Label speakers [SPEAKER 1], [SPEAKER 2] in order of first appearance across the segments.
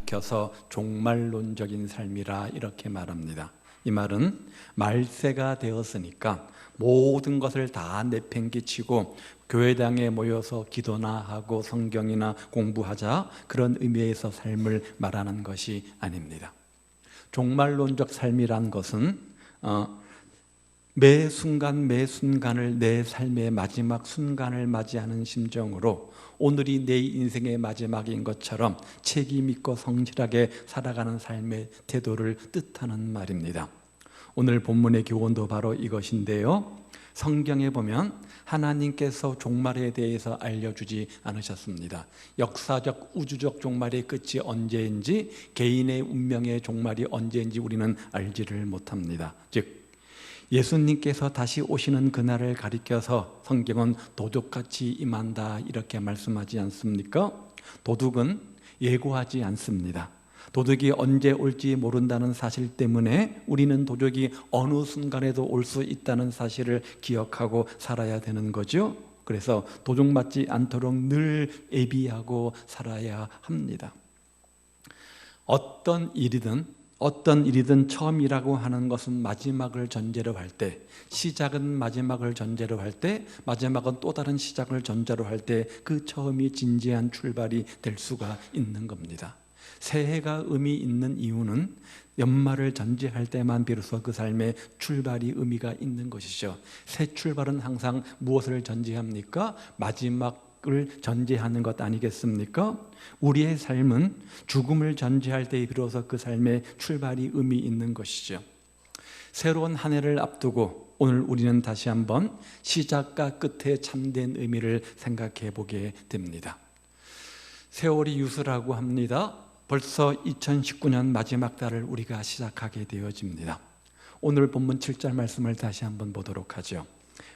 [SPEAKER 1] 가리켜서 종말론적인 삶이라 이렇게 말합니다. 이 말은 말세가 되었으니까 모든 것을 다 내팽개치고 교회당에 모여서 기도나 하고 성경이나 공부하자, 그런 의미에서 삶을 말하는 것이 아닙니다. 종말론적 삶이란 것은 매 순간 매 순간을 내 삶의 마지막 순간을 맞이하는 심정으로 오늘이 내 인생의 마지막인 것처럼 책임 있고 성실하게 살아가는 삶의 태도를 뜻하는 말입니다. 오늘 본문의 교훈도 바로 이것인데요, 성경에 보면 하나님께서 종말에 대해서 알려주지 않으셨습니다. 역사적 우주적 종말의 끝이 언제인지, 개인의 운명의 종말이 언제인지 우리는 알지를 못합니다. 즉 예수님께서 다시 오시는 그날을 가리켜서 성경은 도둑같이 임한다 이렇게 말씀하지 않습니까? 도둑은 예고하지 않습니다. 도둑이 언제 올지 모른다는 사실 때문에 우리는 도둑이 어느 순간에도 올 수 있다는 사실을 기억하고 살아야 되는 거죠. 그래서 도둑 맞지 않도록 늘 예비하고 살아야 합니다. 어떤 일이든 처음이라고 하는 것은 마지막을 전제로 할 때, 시작은 마지막을 전제로 할 때, 마지막은 또 다른 시작을 전제로 할 때 그 처음이 진지한 출발이 될 수가 있는 겁니다. 새해가 의미 있는 이유는 연말을 전제할 때만 비로소 그 삶의 출발이 의미가 있는 것이죠. 새 출발은 항상 무엇을 전제합니까? 마지막을 전제하는 것 아니겠습니까? 우리의 삶은 죽음을 전제할 때 비로소 그 삶의 출발이 의미 있는 것이죠. 새로운 한 해를 앞두고 오늘 우리는 다시 한번 시작과 끝의 참된 의미를 생각해 보게 됩니다. 세월이 유수라고 합니다. 벌써 2019년 마지막 달을 우리가 시작하게 되어집니다. 오늘 본문 7절 말씀을 다시 한번 보도록 하죠.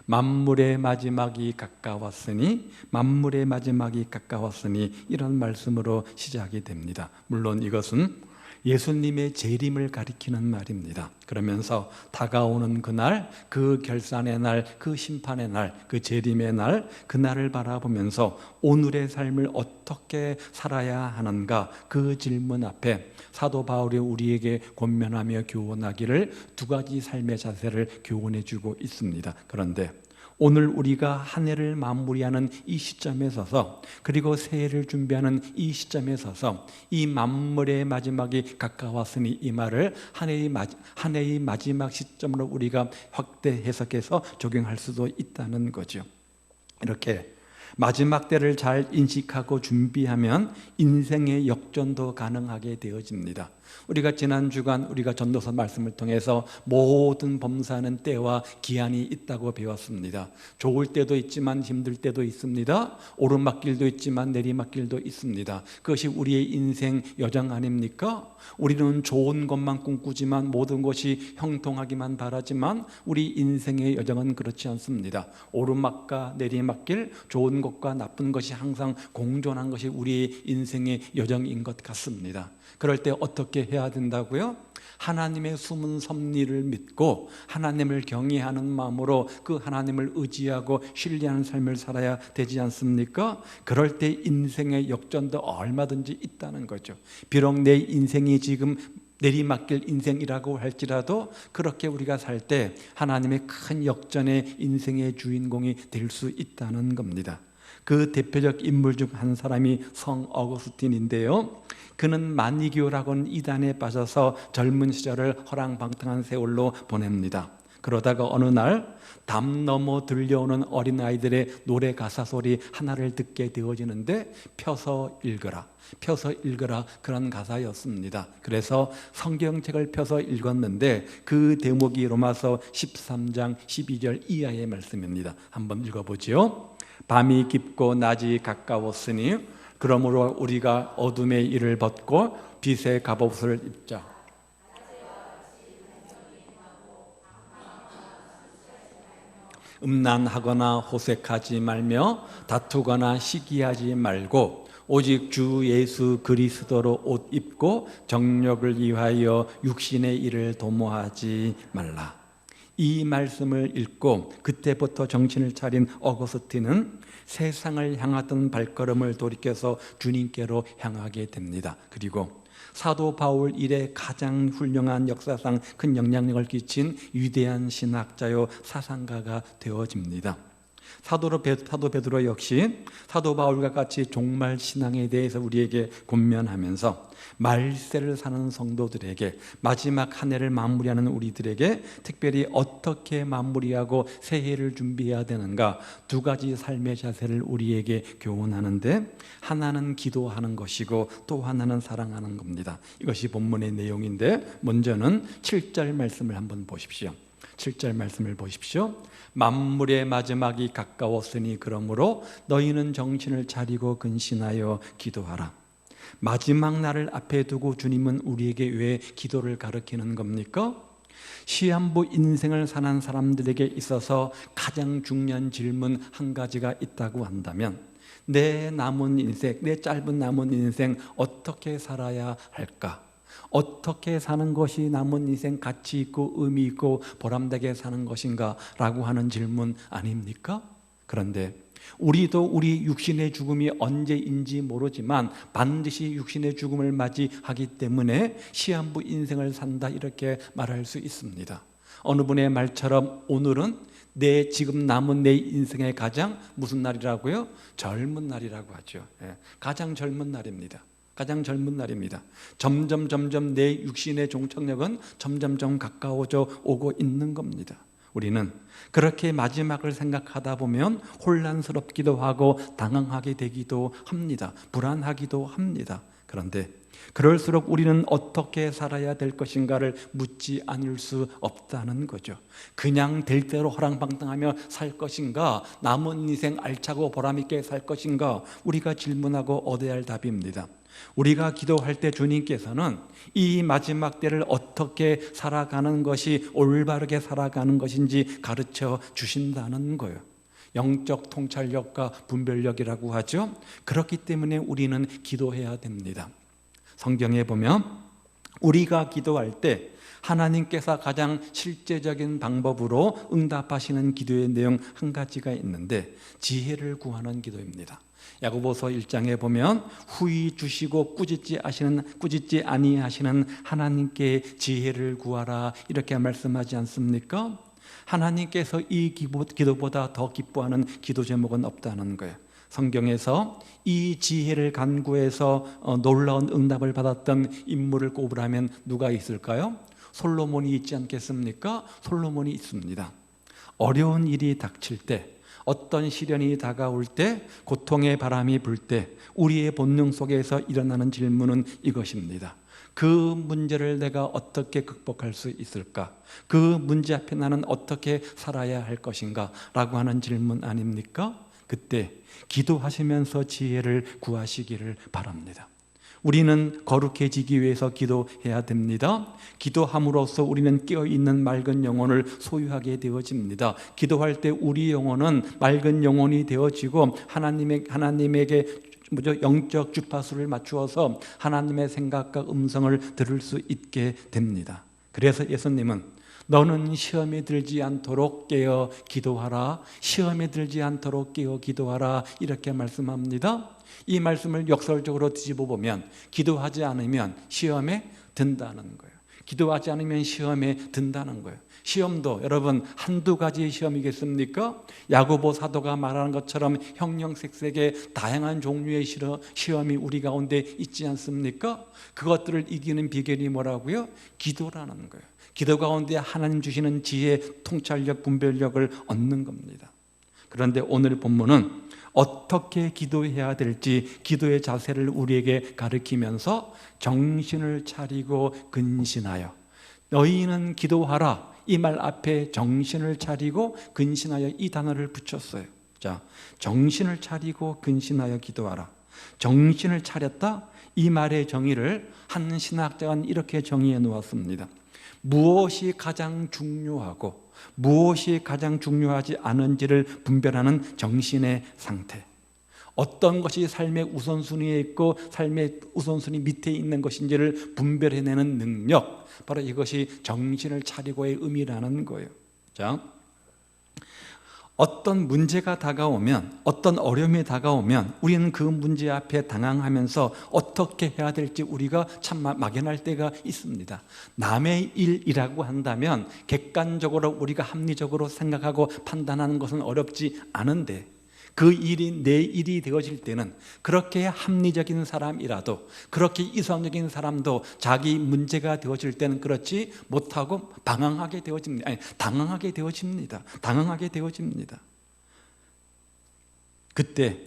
[SPEAKER 1] 만물의 마지막이 가까웠으니, 만물의 마지막이 가까웠으니, 이런 말씀으로 시작이 됩니다. 물론 이것은 예수님의 재림을 가리키는 말입니다. 그러면서 다가오는 그날, 그 결산의 날, 그 심판의 날, 그 재림의 날, 그날을 바라보면서 오늘의 삶을 어떻게 살아야 하는가, 그 질문 앞에 사도 바울이 우리에게 권면하며 교훈하기를 두 가지 삶의 자세를 교훈해 주고 있습니다. 그런데 오늘 우리가 한 해를 마무리하는 이 시점에 서서, 그리고 새해를 준비하는 이 시점에 서서 이 만물의 마지막이 가까웠으니, 이 말을 한 해의 마지막 시점으로 우리가 확대 해석해서 적용할 수도 있다는 거죠. 이렇게 마지막 때를 잘 인식하고 준비하면 인생의 역전도 가능하게 되어집니다. 우리가 지난 주간 우리가 전도서 말씀을 통해서 모든 범사는 때와 기한이 있다고 배웠습니다. 좋을 때도 있지만 힘들 때도 있습니다. 오르막길도 있지만 내리막길도 있습니다. 그것이 우리의 인생 여정 아닙니까? 우리는 좋은 것만 꿈꾸지만, 모든 것이 형통하기만 바라지만 우리 인생의 여정은 그렇지 않습니다. 오르막과 내리막길, 좋은 것과 나쁜 것이 항상 공존한 것이 우리의 인생의 여정인 것 같습니다. 그럴 때 어떻게 해야 된다고요? 하나님의 숨은 섭리를 믿고 하나님을 경외하는 마음으로 그 하나님을 의지하고 신뢰하는 삶을 살아야 되지 않습니까? 그럴 때 인생의 역전도 얼마든지 있다는 거죠. 비록 내 인생이 지금 내리막길 인생이라고 할지라도 그렇게 우리가 살 때 하나님의 큰 역전의 인생의 주인공이 될 수 있다는 겁니다. 그 대표적 인물 중 한 사람이 성 어거스틴인데요, 그는 만이교라고는 이단에 빠져서 젊은 시절을 허랑방탕한 세월로 보냅니다. 그러다가 어느 날 담 넘어 들려오는 어린아이들의 노래 가사 소리 하나를 듣게 되어지는데 펴서 읽어라, 펴서 읽어라, 그런 가사였습니다. 그래서 성경책을 펴서 읽었는데 그 대목이 로마서 13장 12절 이하의 말씀입니다. 한번 읽어보죠. 밤이 깊고 낮이 가까웠으니 그러므로 우리가 어둠의 일을 벗고 빛의 갑옷을 입자. 음란하거나 호색하지 말며 다투거나 시기하지 말고 오직 주 예수 그리스도로 옷 입고 정욕을 위하여 육신의 일을 도모하지 말라. 이 말씀을 읽고 그때부터 정신을 차린 어거스틴은 세상을 향하던 발걸음을 돌이켜서 주님께로 향하게 됩니다. 그리고 사도 바울 일에 가장 훌륭한 역사상 큰 영향력을 끼친 위대한 신학자요 사상가가 되어집니다. 사도 베드로 역시 사도 바울과 같이 종말 신앙에 대해서 우리에게 권면하면서 말세를 사는 성도들에게 마지막 한 해를 마무리하는 우리들에게 특별히 어떻게 마무리하고 새해를 준비해야 되는가 두 가지 삶의 자세를 우리에게 교훈하는데, 하나는 기도하는 것이고 또 하나는 사랑하는 겁니다. 이것이 본문의 내용인데, 먼저는 7절 말씀을 한번 보십시오. 7절 말씀을 보십시오. 만물의 마지막이 가까웠으니 그러므로 너희는 정신을 차리고 근신하여 기도하라. 마지막 날을 앞에 두고 주님은 우리에게 왜 기도를 가르치는 겁니까? 시한부 인생을 사는 사람들에게 있어서 가장 중요한 질문 한 가지가 있다고 한다면, 내 남은 인생, 내 짧은 남은 인생 어떻게 살아야 할까? 어떻게 사는 것이 남은 인생 가치 있고 의미 있고 보람되게 사는 것인가 라고 하는 질문 아닙니까? 그런데 우리도 우리 육신의 죽음이 언제인지 모르지만 반드시 육신의 죽음을 맞이하기 때문에 시한부 인생을 산다 이렇게 말할 수 있습니다. 어느 분의 말처럼 오늘은 지금 남은 내 인생의 가장 무슨 날이라고요? 젊은 날이라고 하죠. 가장 젊은 날입니다. 가장 젊은 날입니다. 점점 내 육신의 종착역은 점점 가까워져 오고 있는 겁니다. 우리는 그렇게 마지막을 생각하다 보면 혼란스럽기도 하고 당황하게 되기도 합니다. 불안하기도 합니다. 그런데 그럴수록 우리는 어떻게 살아야 될 것인가를 묻지 않을 수 없다는 거죠. 그냥 될 대로 허랑방탕하며 살 것인가, 남은 인생 알차고 보람있게 살 것인가, 우리가 질문하고 얻어야 할 답입니다. 우리가 기도할 때 주님께서는 이 마지막 때를 어떻게 살아가는 것이 올바르게 살아가는 것인지 가르쳐 주신다는 거예요. 영적 통찰력과 분별력이라고 하죠. 그렇기 때문에 우리는 기도해야 됩니다. 성경에 보면 우리가 기도할 때 하나님께서 가장 실제적인 방법으로 응답하시는 기도의 내용 한 가지가 있는데, 지혜를 구하는 기도입니다. 야고보서 1장에 보면 후히 주시고 꾸짖지 아니하시는 하나님께 지혜를 구하라 이렇게 말씀하지 않습니까? 하나님께서 이 기도보다 더 기뻐하는 기도 제목은 없다는 거예요. 성경에서 이 지혜를 간구해서 놀라운 응답을 받았던 인물을 꼽으라면 누가 있을까요? 솔로몬이 있지 않겠습니까? 솔로몬이 있습니다. 어려운 일이 닥칠 때, 어떤 시련이 다가올 때, 고통의 바람이 불 때 우리의 본능 속에서 일어나는 질문은 이것입니다. 그 문제를 내가 어떻게 극복할 수 있을까? 그 문제 앞에 나는 어떻게 살아야 할 것인가? 라고 하는 질문 아닙니까? 그때 기도하시면서 지혜를 구하시기를 바랍니다. 우리는 거룩해지기 위해서 기도해야 됩니다. 기도함으로써 우리는 깨어있는 맑은 영혼을 소유하게 되어집니다. 기도할 때 우리 영혼은 맑은 영혼이 되어지고 하나님에게 영적 주파수를 맞추어서 하나님의 생각과 음성을 들을 수 있게 됩니다. 그래서 예수님은 너는 시험에 들지 않도록 깨어 기도하라, 시험에 들지 않도록 깨어 기도하라 이렇게 말씀합니다. 이 말씀을 역설적으로 뒤집어 보면 기도하지 않으면 시험에 든다는 거예요. 기도하지 않으면 시험에 든다는 거예요. 시험도 여러분 한두 가지 시험이겠습니까? 야고보 사도가 말하는 것처럼 형형색색의 다양한 종류의 시험이 우리 가운데 있지 않습니까? 그것들을 이기는 비결이 뭐라고요? 기도라는 거예요. 기도 가운데 하나님 주시는 지혜, 통찰력, 분별력을 얻는 겁니다. 그런데 오늘 본문은 어떻게 기도해야 될지 기도의 자세를 우리에게 가르치면서 정신을 차리고 근신하여, 너희는 기도하라 이 말 앞에 정신을 차리고 근신하여 이 단어를 붙였어요. 자, 정신을 차리고 근신하여 기도하라. 정신을 차렸다, 이 말의 정의를 한 신학자가 이렇게 정의해 놓았습니다. 무엇이 가장 중요하고 무엇이 가장 중요하지 않은지를 분별하는 정신의 상태, 어떤 것이 삶의 우선순위에 있고 삶의 우선순위 밑에 있는 것인지를 분별해내는 능력, 바로 이것이 정신을 차리고의 의미라는 거예요. 자, 어떤 문제가 다가오면, 어떤 어려움이 다가오면 우리는 그 문제 앞에 당황하면서 어떻게 해야 될지 우리가 참 막연할 때가 있습니다. 남의 일이라고 한다면 객관적으로 우리가 합리적으로 생각하고 판단하는 것은 어렵지 않은데, 그 일이 내 일이 되어질 때는 그렇게 합리적인 사람이라도, 그렇게 이성적인 사람도 자기 문제가 되어질 때는 그렇지 못하고 당황하게 되어집니다. 당황하게 되어집니다. 그때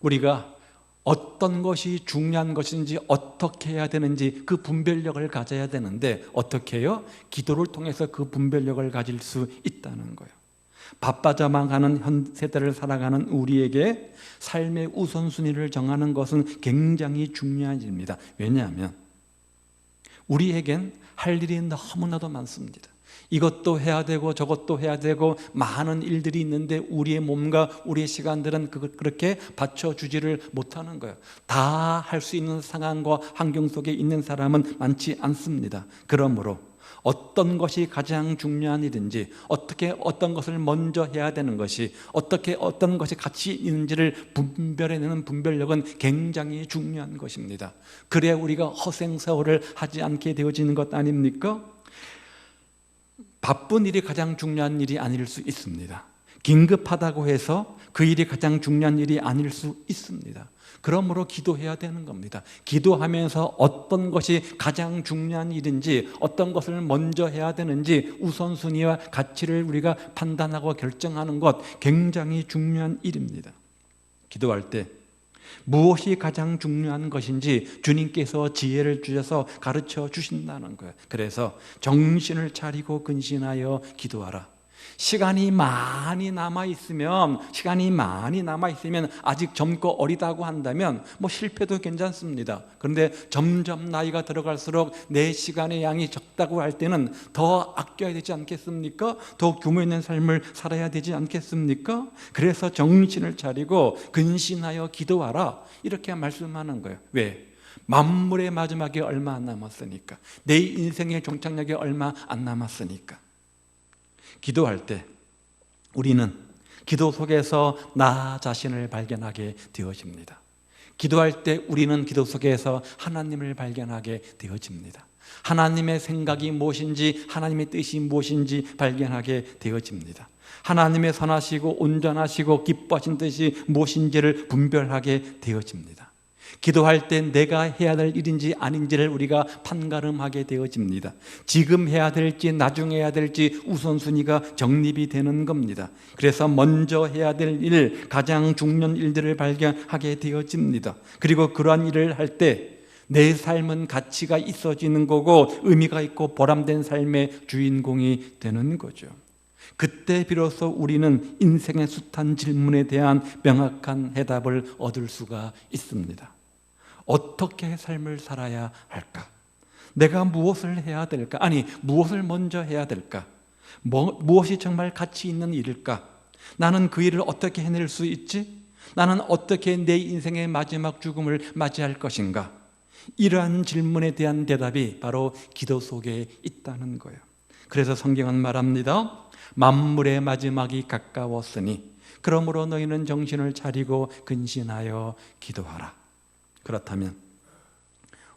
[SPEAKER 1] 우리가 어떤 것이 중요한 것인지, 어떻게 해야 되는지 그 분별력을 가져야 되는데, 어떻게 해요? 기도를 통해서 그 분별력을 가질 수 있다는 거예요. 바빠져만 가는 현 세대를 살아가는 우리에게 삶의 우선순위를 정하는 것은 굉장히 중요한 일입니다. 왜냐하면 우리에겐 할 일이 너무나도 많습니다. 이것도 해야 되고 저것도 해야 되고 많은 일들이 있는데 우리의 몸과 우리의 시간들은 그렇게 받쳐주지를 못하는 거예요. 다 할 수 있는 상황과 환경 속에 있는 사람은 많지 않습니다. 그러므로 어떤 것이 가장 중요한 일인지, 어떻게 어떤 것을 먼저 해야 되는 것이, 어떻게 어떤 것이 가치 있는지를 분별해내는 분별력은 굉장히 중요한 것입니다. 그래야 우리가 허생세월을 하지 않게 되어지는 것 아닙니까? 바쁜 일이 가장 중요한 일이 아닐 수 있습니다. 긴급하다고 해서 그 일이 가장 중요한 일이 아닐 수 있습니다. 그러므로 기도해야 되는 겁니다. 기도하면서 어떤 것이 가장 중요한 일인지, 어떤 것을 먼저 해야 되는지 우선순위와 가치를 우리가 판단하고 결정하는 것, 굉장히 중요한 일입니다. 기도할 때 무엇이 가장 중요한 것인지 주님께서 지혜를 주셔서 가르쳐 주신다는 거예요. 그래서 정신을 차리고 근신하여 기도하라. 시간이 많이 남아있으면 아직 젊고 어리다고 한다면 실패도 괜찮습니다. 그런데 점점 나이가 들어갈수록 내 시간의 양이 적다고 할 때는 더 아껴야 되지 않겠습니까? 더 규모 있는 삶을 살아야 되지 않겠습니까? 그래서 정신을 차리고 근신하여 기도하라, 이렇게 말씀하는 거예요. 왜? 만물의 마지막에 얼마 안 남았으니까. 내 인생의 종착역에 얼마 안 남았으니까. 기도할 때 우리는 기도 속에서 나 자신을 발견하게 되어집니다. 기도할 때 우리는 기도 속에서 하나님을 발견하게 되어집니다. 하나님의 생각이 무엇인지, 하나님의 뜻이 무엇인지 발견하게 되어집니다. 하나님의 선하시고 온전하시고 기뻐하신 뜻이 무엇인지를 분별하게 되어집니다. 기도할 때 내가 해야 될 일인지 아닌지를 우리가 판가름하게 되어집니다. 지금 해야 될지 나중에 해야 될지 우선순위가 정립이 되는 겁니다. 그래서 먼저 해야 될 일, 가장 중요한 일들을 발견하게 되어집니다. 그리고 그러한 일을 할 때 내 삶은 가치가 있어지는 거고 의미가 있고 보람된 삶의 주인공이 되는 거죠. 그때 비로소 우리는 인생의 숱한 질문에 대한 명확한 해답을 얻을 수가 있습니다. 어떻게 삶을 살아야 할까? 내가 무엇을 해야 될까? 아니, 무엇을 먼저 해야 될까? 무엇이 정말 가치 있는 일일까? 나는 그 일을 어떻게 해낼 수 있지? 나는 어떻게 내 인생의 마지막 죽음을 맞이할 것인가? 이러한 질문에 대한 대답이 바로 기도 속에 있다는 거예요. 그래서 성경은 말합니다. 만물의 마지막이 가까웠으니 그러므로 너희는 정신을 차리고 근신하여 기도하라. 그렇다면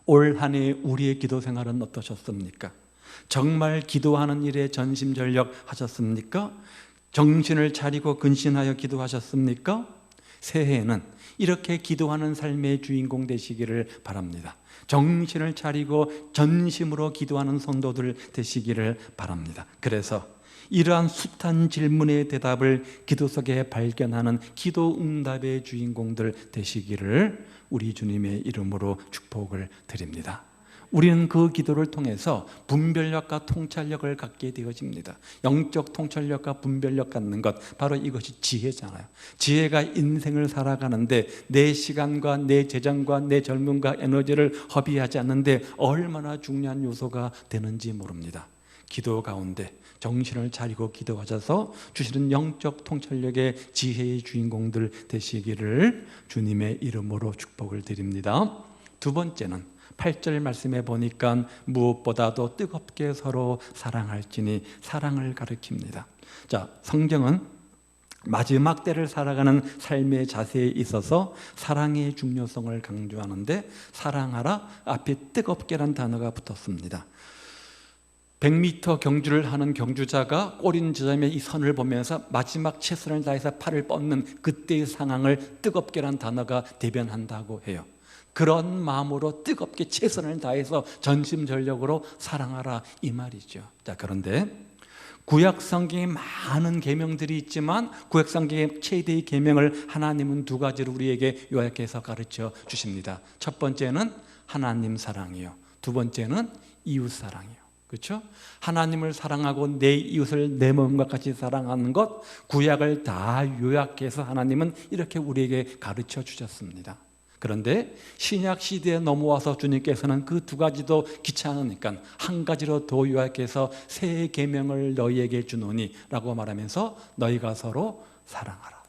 [SPEAKER 1] 올 한 해 우리의 기도 생활은 어떠셨습니까? 정말 기도하는 일에 전심전력 하셨습니까? 정신을 차리고 근신하여 기도하셨습니까? 새해에는 이렇게 기도하는 삶의 주인공 되시기를 바랍니다. 정신을 차리고 전심으로 기도하는 성도들 되시기를 바랍니다. 그래서 이러한 숱한 질문의 대답을 기도 속에 발견하는 기도 응답의 주인공들 되시기를 우리 주님의 이름으로 축복을 드립니다. 우리는 그 기도를 통해서 분별력과 통찰력을 갖게 되어집니다. 영적 통찰력과 분별력 갖는 것, 바로 이것이 지혜잖아요. 지혜가 인생을 살아가는데 내 시간과 내 재정과 내 젊음과 에너지를 허비하지 않는데 얼마나 중요한 요소가 되는지 모릅니다. 기도 가운데 정신을 차리고 기도하셔서 주시는 영적 통찰력의 지혜의 주인공들 되시기를 주님의 이름으로 축복을 드립니다. 두 번째는 8절 말씀에 보니까 무엇보다도 뜨겁게 서로 사랑할지니 사랑을 가리킵니다. 자, 성경은 마지막 때를 살아가는 삶의 자세에 있어서 사랑의 중요성을 강조하는데 사랑하라 앞에 뜨겁게란 단어가 붙었습니다. 100m 경주를 하는 경주자가 꼬린 지점에 이 선을 보면서 마지막 최선을 다해서 팔을 뻗는 그때의 상황을 뜨겁게란 단어가 대변한다고 해요. 그런 마음으로 뜨겁게 최선을 다해서 전심전력으로 사랑하라 이 말이죠. 자, 그런데 구약 성경에 많은 계명들이 있지만 구약 성경의 최대의 계명을 하나님은 두 가지로 우리에게 요약해서 가르쳐 주십니다. 첫 번째는 하나님 사랑이요, 두 번째는 이웃 사랑이요. 그렇죠? 하나님을 사랑하고 내 이웃을 내 몸과 같이 사랑하는 것, 구약을 다 요약해서 하나님은 이렇게 우리에게 가르쳐 주셨습니다. 그런데 신약 시대에 넘어와서 주님께서는 그 두 가지도 귀찮으니까 한 가지로 더 요약해서 새 계명을 너희에게 주노니 라고 말하면서 너희가 서로 사랑하라.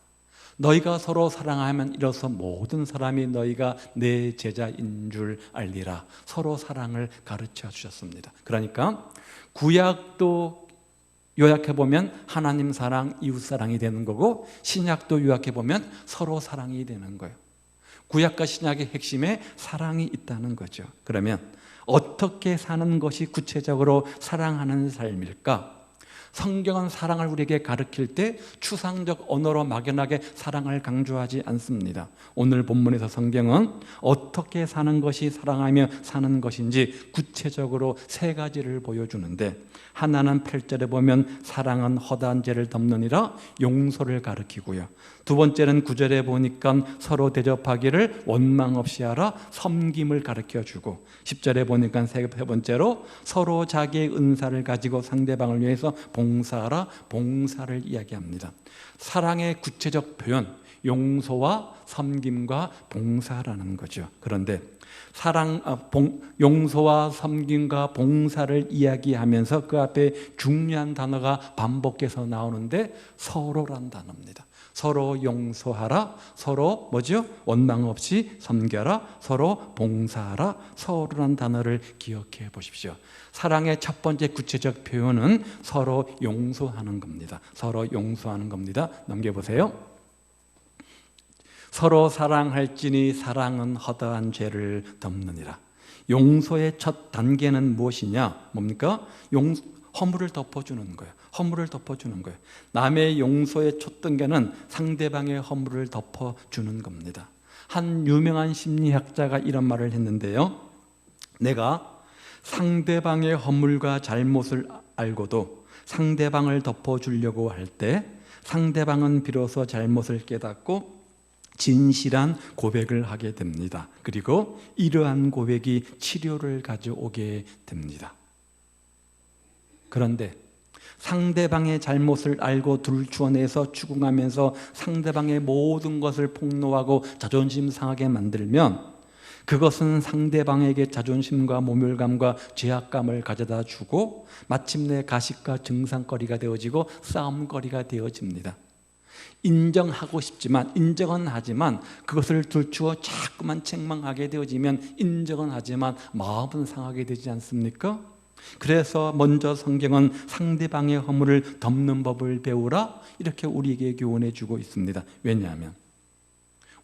[SPEAKER 1] 너희가 서로 사랑하면 이로써 모든 사람이 너희가 내 제자인 줄 알리라. 서로 사랑을 가르쳐 주셨습니다. 그러니까 구약도 요약해보면 하나님 사랑, 이웃 사랑이 되는 거고 신약도 요약해보면 서로 사랑이 되는 거예요. 구약과 신약의 핵심에 사랑이 있다는 거죠. 그러면 어떻게 사는 것이 구체적으로 사랑하는 삶일까? 성경은 사랑을 우리에게 가르칠 때 추상적 언어로 막연하게 사랑을 강조하지 않습니다. 오늘 본문에서 성경은 어떻게 사는 것이 사랑하며 사는 것인지 구체적으로 세 가지를 보여주는데, 하나는 8절에 보면 사랑은 허다한 죄를 덮느니라 용서를 가르치고요, 두 번째는 9절에 보니까 서로 대접하기를 원망 없이 하라 섬김을 가르쳐주고, 10절에 보니까 세 번째로 서로 자기의 은사를 가지고 상대방을 위해서 봉사하라 봉사를 이야기합니다. 사랑의 구체적 표현, 용서와 섬김과 봉사라는 거죠. 그런데 용서와 섬김과 봉사를 이야기하면서 그 앞에 중요한 단어가 반복해서 나오는데 서로란 단어입니다. 서로 용서하라, 서로 뭐죠? 원망 없이 섬겨라, 서로 봉사하라, 서로란 단어를 기억해 보십시오. 사랑의 첫 번째 구체적 표현은 서로 용서하는 겁니다. 서로 용서하는 겁니다. 넘겨보세요. 서로 사랑할지니 사랑은 허다한 죄를 덮느니라. 용서의 첫 단계는 무엇이냐? 뭡니까? 허물을 덮어주는 거예요. 허물을 덮어주는 거예요. 남의 용서의 첫 단계는 상대방의 허물을 덮어주는 겁니다. 한 유명한 심리학자가 이런 말을 했는데요, 내가 상대방의 허물과 잘못을 알고도 상대방을 덮어주려고 할 때 상대방은 비로소 잘못을 깨닫고 진실한 고백을 하게 됩니다. 그리고 이러한 고백이 치료를 가져오게 됩니다. 그런데 상대방의 잘못을 알고 들추어내서 추궁하면서 상대방의 모든 것을 폭로하고 자존심 상하게 만들면 그것은 상대방에게 자존심과 모멸감과 죄악감을 가져다 주고 마침내 가식과 증상거리가 되어지고 싸움거리가 되어집니다. 인정하고 싶지만, 인정은 하지만 그것을 들추어 자꾸만 책망하게 되어지면 인정은 하지만 마음은 상하게 되지 않습니까? 그래서 먼저 성경은 상대방의 허물을 덮는 법을 배우라 이렇게 우리에게 교훈해 주고 있습니다. 왜냐하면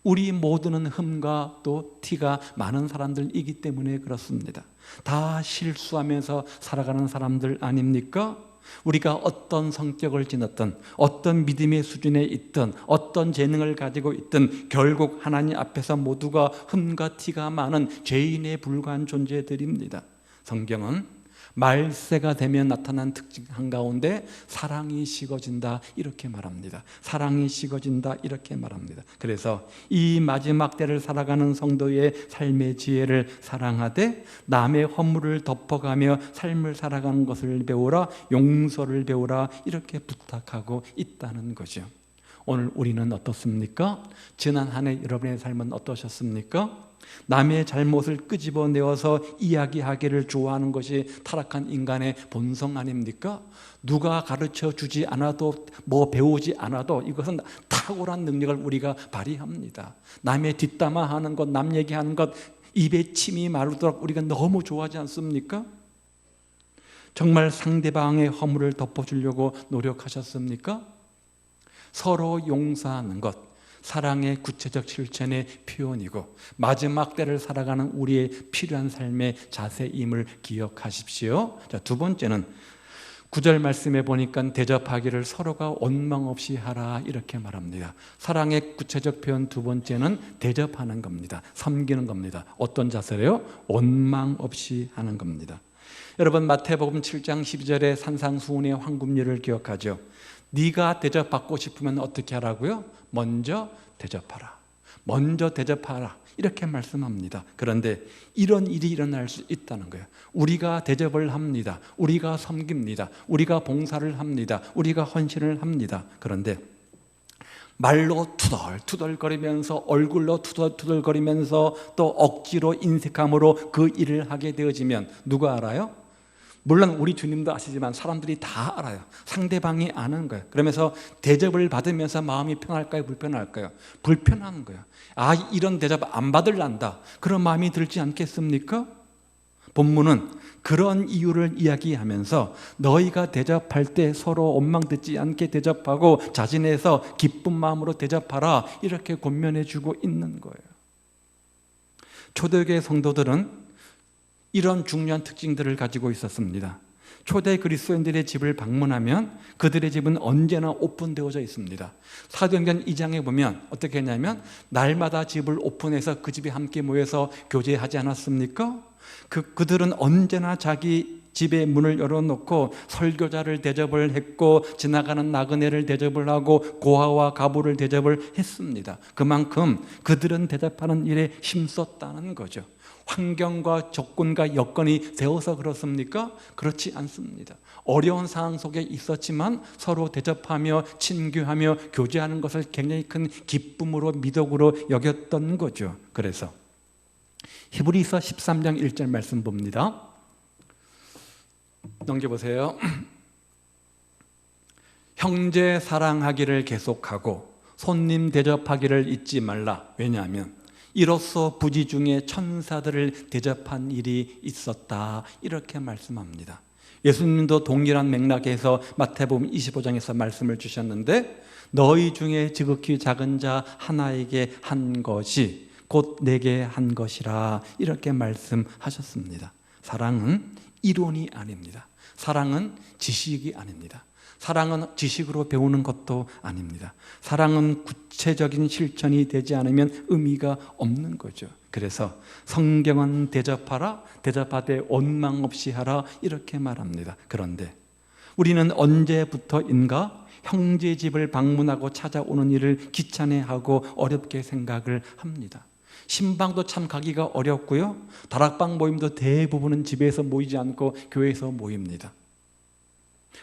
[SPEAKER 1] 우리 모두는 흠과 또 티가 많은 사람들이기 때문에 그렇습니다. 다 실수하면서 살아가는 사람들 아닙니까? 우리가 어떤 성격을 지녔든 어떤 믿음의 수준에 있든 어떤 재능을 가지고 있든 결국 하나님 앞에서 모두가 흠과 티가 많은 죄인에 불과한 존재들입니다. 성경은 말세가 되면 나타난 특징 한가운데 사랑이 식어진다 이렇게 말합니다. 사랑이 식어진다 이렇게 말합니다. 그래서 이 마지막 때를 살아가는 성도의 삶의 지혜를 사랑하되 남의 허물을 덮어가며 삶을 살아가는 것을 배우라, 용서를 배우라 이렇게 부탁하고 있다는 거죠. 오늘 우리는 어떻습니까? 지난 한 해 여러분의 삶은 어떠셨습니까? 남의 잘못을 끄집어내어서 이야기하기를 좋아하는 것이 타락한 인간의 본성 아닙니까? 누가 가르쳐 주지 않아도 뭐 배우지 않아도 이것은 탁월한 능력을 우리가 발휘합니다. 남의 뒷담화하는 것, 남 얘기하는 것, 입에 침이 마르도록 우리가 너무 좋아하지 않습니까? 정말 상대방의 허물을 덮어주려고 노력하셨습니까? 서로 용서하는 것, 사랑의 구체적 실천의 표현이고 마지막 때를 살아가는 우리의 필요한 삶의 자세임을 기억하십시오. 자, 두 번째는 9절 말씀에 보니까 대접하기를 서로가 원망 없이 하라 이렇게 말합니다. 사랑의 구체적 표현 두 번째는 대접하는 겁니다. 섬기는 겁니다. 어떤 자세래요? 원망 없이 하는 겁니다. 여러분 마태복음 7장 12절에 산상수훈의 황금률을 기억하죠. 네가 대접받고 싶으면 어떻게 하라고요? 먼저 대접하라. 먼저 대접하라. 이렇게 말씀합니다. 그런데 이런 일이 일어날 수 있다는 거예요. 우리가 대접을 합니다. 우리가 섬깁니다. 우리가 봉사를 합니다. 우리가 헌신을 합니다. 그런데 말로 투덜투덜거리면서 얼굴로 투덜투덜거리면서 또 억지로 인색함으로 그 일을 하게 되어지면 누가 알아요? 물론 우리 주님도 아시지만 사람들이 다 알아요. 상대방이 아는 거예요. 그러면서 대접을 받으면서 마음이 편할까요? 불편할까요? 불편한 거예요. 아, 이런 대접 안 받을란다. 그런 마음이 들지 않겠습니까? 본문은 그런 이유를 이야기하면서 너희가 대접할 때 서로 원망 듣지 않게 대접하고 자진해서 기쁜 마음으로 대접하라 이렇게 권면해 주고 있는 거예요. 초대교회 성도들은 이런 중요한 특징들을 가지고 있었습니다. 초대 그리스도인들의 집을 방문하면 그들의 집은 언제나 오픈되어져 있습니다. 사도행전 2장에 보면 어떻게 했냐면 날마다 집을 오픈해서 그 집에 함께 모여서 교제하지 않았습니까? 그들은 언제나 자기 집의 문을 열어놓고 설교자를 대접을 했고 지나가는 나그네를 대접을 하고 고아와 가부를 대접을 했습니다. 그만큼 그들은 대접하는 일에 힘썼다는 거죠. 환경과 조건과 여건이 되어서 그렇습니까? 그렇지 않습니다. 어려운 상황 속에 있었지만 서로 대접하며 친교하며 교제하는 것을 굉장히 큰 기쁨으로 미덕으로 여겼던 거죠. 그래서 히브리서 13장 1절 말씀 봅니다. 넘겨보세요. 형제 사랑하기를 계속하고 손님 대접하기를 잊지 말라. 왜냐하면 이로써 부지 중에 천사들을 대접한 일이 있었다 이렇게 말씀합니다. 예수님도 동일한 맥락에서 마태복음 25장에서 말씀을 주셨는데 너희 중에 지극히 작은 자 하나에게 한 것이 곧 내게 한 것이라 이렇게 말씀하셨습니다. 사랑은 이론이 아닙니다. 사랑은 지식이 아닙니다. 사랑은 지식으로 배우는 것도 아닙니다. 사랑은 구체적인 실천이 되지 않으면 의미가 없는 거죠. 그래서 성경은 대접하라, 대접하되 원망 없이 하라 이렇게 말합니다. 그런데 우리는 언제부터인가 형제 집을 방문하고 찾아오는 일을 귀찮아하고 어렵게 생각을 합니다. 신방도 참 가기가 어렵고요. 다락방 모임도 대부분은 집에서 모이지 않고 교회에서 모입니다.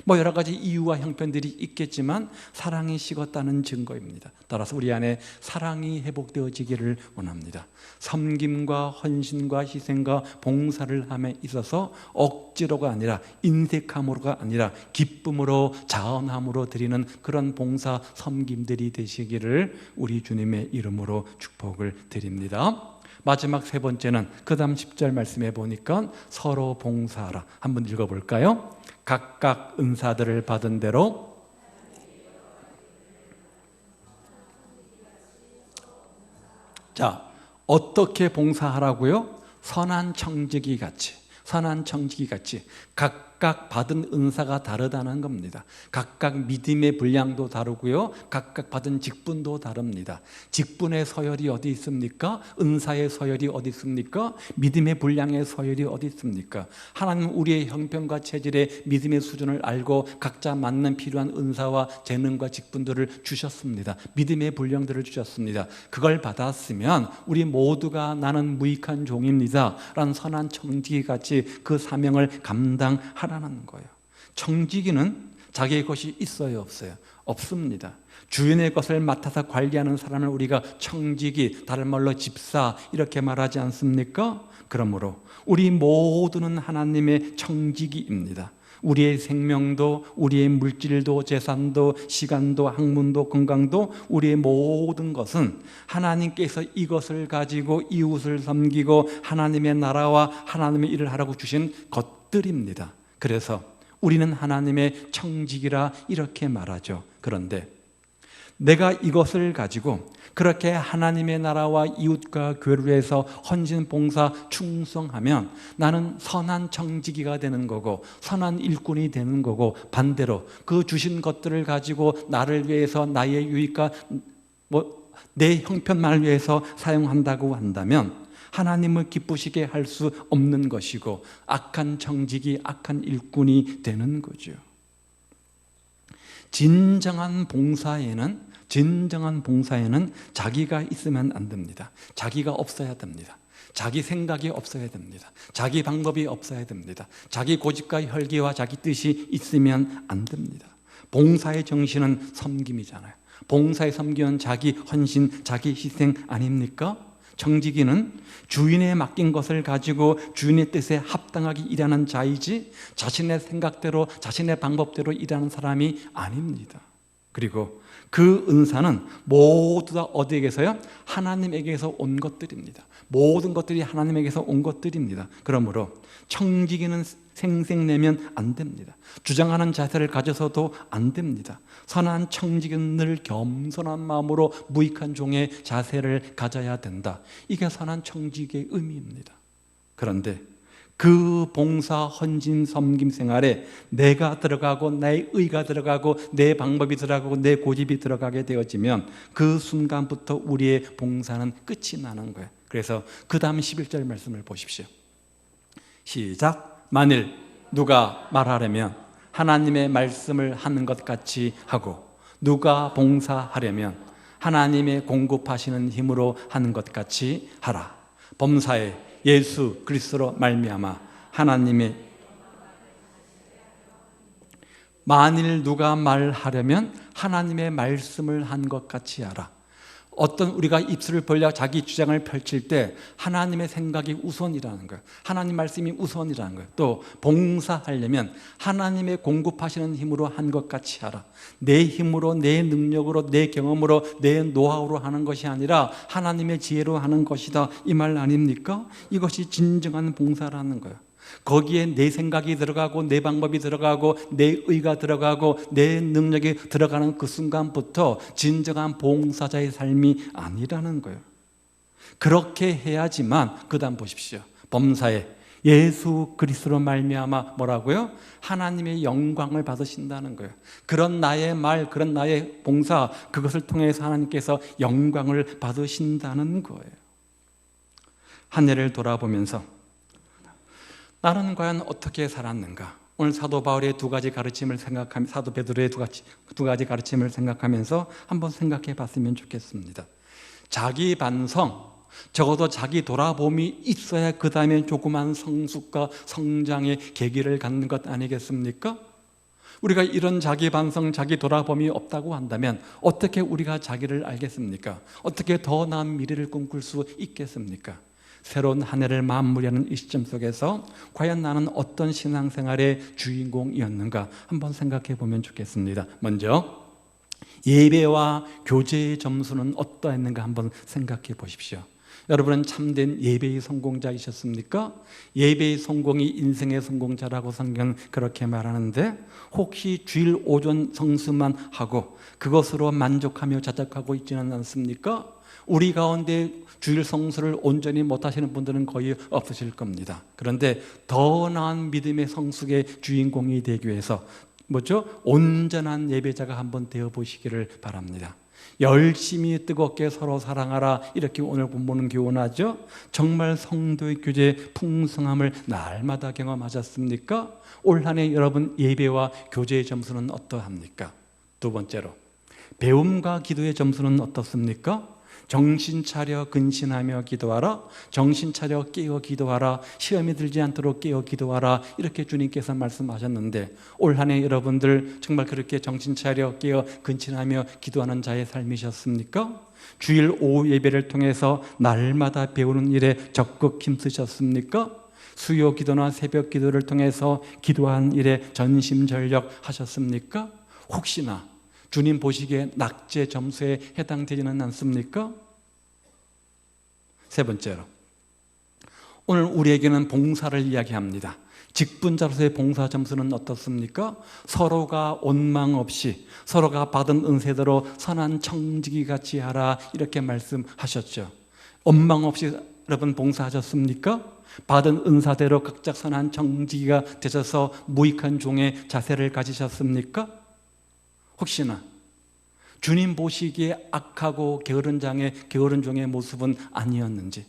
[SPEAKER 1] 여러 가지 이유와 형편들이 있겠지만 사랑이 식었다는 증거입니다. 따라서 우리 안에 사랑이 회복되어지기를 원합니다. 섬김과 헌신과 희생과 봉사를 함에 있어서 억지로가 아니라 인색함으로가 아니라 기쁨으로 자원함으로 드리는 그런 봉사 섬김들이 되시기를 우리 주님의 이름으로 축복을 드립니다. 마지막 세 번째는 그 다음 10절 말씀해 보니까 서로 봉사하라. 한번 읽어볼까요? 각각 은사들을 받은 대로 자, 어떻게 봉사하라고요? 선한 청지기 같이 각각 받은 은사가 다르다는 겁니다. 각각 믿음의 분량도 다르고요. 각각 받은 직분도 다릅니다. 직분의 서열이 어디 있습니까? 은사의 서열이 어디 있습니까? 믿음의 분량의 서열이 어디 있습니까? 하나님은 우리의 형편과 체질의 믿음의 수준을 알고 각자 맞는 필요한 은사와 재능과 직분들을 주셨습니다. 믿음의 분량들을 주셨습니다. 그걸 받았으면 우리 모두가 나는 무익한 종입니다 라는 선한 청지기 같이 그 사명을 감당하라는 거예요. 청지기는 자기의 것이 있어요, 없어요? 없습니다. 주인의 것을 맡아서 관리하는 사람을 우리가 청지기, 다른 말로 집사 이렇게 말하지 않습니까? 그러므로 우리 모두는 하나님의 청지기입니다. 우리의 생명도, 우리의 물질도, 재산도, 시간도, 학문도, 건강도, 우리의 모든 것은 하나님께서 이것을 가지고 이웃을 섬기고 하나님의 나라와 하나님의 일을 하라고 주신 것들입니다. 그래서 우리는 하나님의 청지기라 이렇게 말하죠. 그런데 내가 이것을 가지고 그렇게 하나님의 나라와 이웃과 교회를 위해서 헌신, 봉사, 충성하면 나는 선한 청지기가 되는 거고 선한 일꾼이 되는 거고, 반대로 그 주신 것들을 가지고 나를 위해서 나의 유익과 내 형편만을 위해서 사용한다고 한다면 하나님을 기쁘시게 할 수 없는 것이고 악한 청지기, 악한 일꾼이 되는 거죠. 진정한 봉사에는 자기가 있으면 안 됩니다. 자기가 없어야 됩니다. 자기 생각이 없어야 됩니다. 자기 방법이 없어야 됩니다. 자기 고집과 혈기와 자기 뜻이 있으면 안 됩니다. 봉사의 정신은 섬김이잖아요. 봉사의 섬김은 자기 헌신, 자기 희생 아닙니까? 청지기는 주인에 맡긴 것을 가지고 주인의 뜻에 합당하게 일하는 자이지 자신의 생각대로 자신의 방법대로 일하는 사람이 아닙니다. 그리고 그 은사는 모두 다 어디에게서요? 하나님에게서 온 것들입니다. 모든 것들이 하나님에게서 온 것들입니다. 그러므로 청지기는 생색내면 안 됩니다. 주장하는 자세를 가져서도 안 됩니다. 선한 청지기는 늘 겸손한 마음으로 무익한 종의 자세를 가져야 된다. 이게 선한 청지기의 의미입니다. 그런데 그 봉사, 헌신, 섬김 생활에 내가 들어가고 나의 의가 들어가고 내 방법이 들어가고 내 고집이 들어가게 되어지면 그 순간부터 우리의 봉사는 끝이 나는 거예요. 그래서 그 다음 11절 말씀을 보십시오. 시작. 만일 누가 말하려면 하나님의 말씀을 하는 것 같이 하고 누가 봉사하려면 하나님의 공급하시는 힘으로 하는 것 같이 하라. 범사에 예수 그리스도로 말미암아 하나님의, 만일 누가 말하려면 하나님의 말씀을 한 것 같이 하라. 어떤 우리가 입술을 벌려 자기 주장을 펼칠 때 하나님의 생각이 우선이라는 거예요. 하나님 말씀이 우선이라는 거예요. 또 봉사하려면 하나님의 공급하시는 힘으로 한 것 같이 하라. 내 힘으로, 내 능력으로, 내 경험으로, 내 노하우로 하는 것이 아니라 하나님의 지혜로 하는 것이다, 이 말 아닙니까? 이것이 진정한 봉사라는 거예요. 거기에 내 생각이 들어가고 내 방법이 들어가고 내 의가 들어가고 내 능력이 들어가는 그 순간부터 진정한 봉사자의 삶이 아니라는 거예요. 그렇게 해야지만, 그 다음 보십시오. 범사에 예수 그리스도로 말미암아 뭐라고요? 하나님의 영광을 받으신다는 거예요. 그런 나의 말, 그런 나의 봉사, 그것을 통해서 하나님께서 영광을 받으신다는 거예요. 한 해를 돌아보면서 나는 과연 어떻게 살았는가? 오늘 사도 바울의 두 가지 가르침을 생각하면, 사도 베드로의 두 가지 가르침을 생각하면서 한번 생각해 봤으면 좋겠습니다. 자기 반성, 적어도 자기 돌아봄이 있어야 그 다음에 조그만 성숙과 성장의 계기를 갖는 것 아니겠습니까? 우리가 이런 자기 반성, 자기 돌아봄이 없다고 한다면 어떻게 우리가 자기를 알겠습니까? 어떻게 더 나은 미래를 꿈꿀 수 있겠습니까? 새로운 한 해를 마무리하는 이 시점 속에서 과연 나는 어떤 신앙생활의 주인공이었는가 한번 생각해 보면 좋겠습니다. 먼저 예배와 교제의 점수는 어떠했는가 한번 생각해 보십시오. 여러분은 참된 예배의 성공자이셨습니까? 예배의 성공이 인생의 성공자라고 성경은 그렇게 말하는데, 혹시 주일 오전 성수만 하고 그것으로 만족하며 자작하고 있지는 않습니까? 우리 가운데 주일 성수를 온전히 못하시는 분들은 거의 없으실 겁니다. 그런데 더 나은 믿음의 성숙의 주인공이 되기 위해서 온전한 예배자가 한번 되어보시기를 바랍니다. 열심히 뜨겁게 서로 사랑하라, 이렇게 오늘 본문은 교훈하죠. 정말 성도의 교제의 풍성함을 날마다 경험하셨습니까? 올 한 해 여러분 예배와 교제의 점수는 어떠합니까? 두 번째로 배움과 기도의 점수는 어떻습니까? 정신 차려 근신하며 기도하라, 정신 차려 깨어 기도하라, 시험이 들지 않도록 깨어 기도하라, 이렇게 주님께서 말씀하셨는데 올 한 해 여러분들 정말 그렇게 정신 차려 깨어 근신하며 기도하는 자의 삶이셨습니까? 주일 오후 예배를 통해서 날마다 배우는 일에 적극 힘쓰셨습니까? 수요 기도나 새벽 기도를 통해서 기도한 일에 전심전력 하셨습니까? 혹시나 주님 보시기에 낙제 점수에 해당되지는 않습니까? 세 번째로, 오늘 우리에게는 봉사를 이야기합니다. 직분자로서의 봉사 점수는 어떻습니까? 서로가 원망 없이 서로가 받은 은혜대로 선한 청지기 같이 하라, 이렇게 말씀하셨죠. 원망 없이 여러분 봉사하셨습니까? 받은 은사대로 각자 선한 청지기가 되셔서 무익한 종의 자세를 가지셨습니까? 혹시나 주님 보시기에 악하고 게으른 종의 모습은 아니었는지,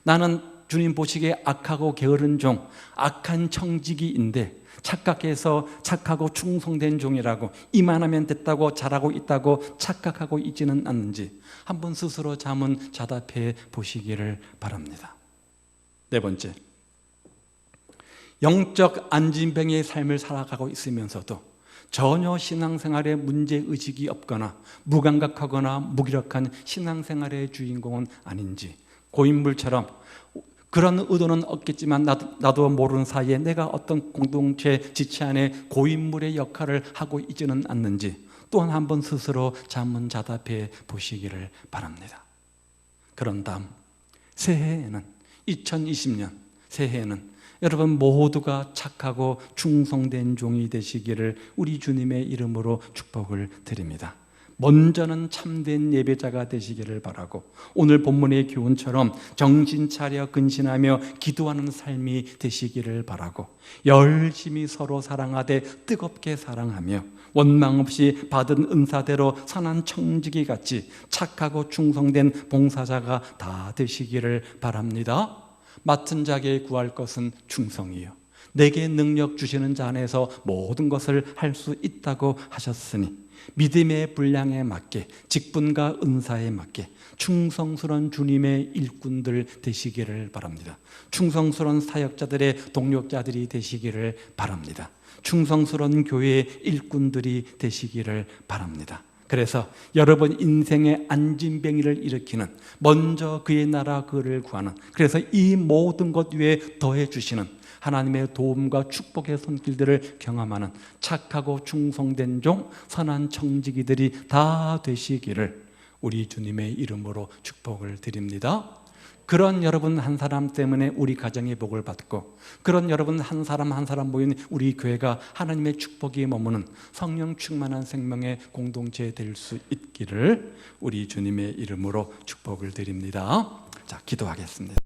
[SPEAKER 1] 나는 주님 보시기에 악하고 게으른 종, 악한 청지기인데 착각해서 착하고 충성된 종이라고, 이만하면 됐다고 잘하고 있다고 착각하고 있지는 않는지 한번 스스로 자문자답해 보시기를 바랍니다. 네 번째, 영적 안진뱅이의 삶을 살아가고 있으면서도 전혀 신앙생활에 문제의식이 없거나 무감각하거나 무기력한 신앙생활의 주인공은 아닌지, 고인물처럼 그런 의도는 없겠지만 나도 모르는 사이에 내가 어떤 공동체 지체 안에 고인물의 역할을 하고 있지는 않는지 또한 한번 스스로 자문자답해 보시기를 바랍니다. 그런 다음 새해에는, 2020년 새해에는 여러분 모두가 착하고 충성된 종이 되시기를 우리 주님의 이름으로 축복을 드립니다. 먼저는 참된 예배자가 되시기를 바라고, 오늘 본문의 교훈처럼 정신 차려 근신하며 기도하는 삶이 되시기를 바라고, 열심히 서로 사랑하되 뜨겁게 사랑하며 원망 없이 받은 은사대로 선한 청지기 같이 착하고 충성된 봉사자가 다 되시기를 바랍니다. 맡은 자에게 구할 것은 충성이요, 내게 능력 주시는 자 안에서 모든 것을 할 수 있다고 하셨으니 믿음의 분량에 맞게, 직분과 은사에 맞게 충성스러운 주님의 일꾼들 되시기를 바랍니다. 충성스러운 사역자들의 동력자들이 되시기를 바랍니다. 충성스러운 교회의 일꾼들이 되시기를 바랍니다. 그래서 여러분 인생의 안진뱅이를 일으키는, 먼저 그의 나라 그를 구하는, 그래서 이 모든 것 위에 더해 주시는 하나님의 도움과 축복의 손길들을 경험하는 착하고 충성된 종, 선한 청지기들이 다 되시기를 우리 주님의 이름으로 축복을 드립니다. 그런 여러분 한 사람 때문에 우리 가정의 복을 받고, 그런 여러분 한 사람 한 사람 모인 우리 교회가 하나님의 축복이 머무는 성령 충만한 생명의 공동체 될 수 있기를 우리 주님의 이름으로 축복을 드립니다. 자, 기도하겠습니다.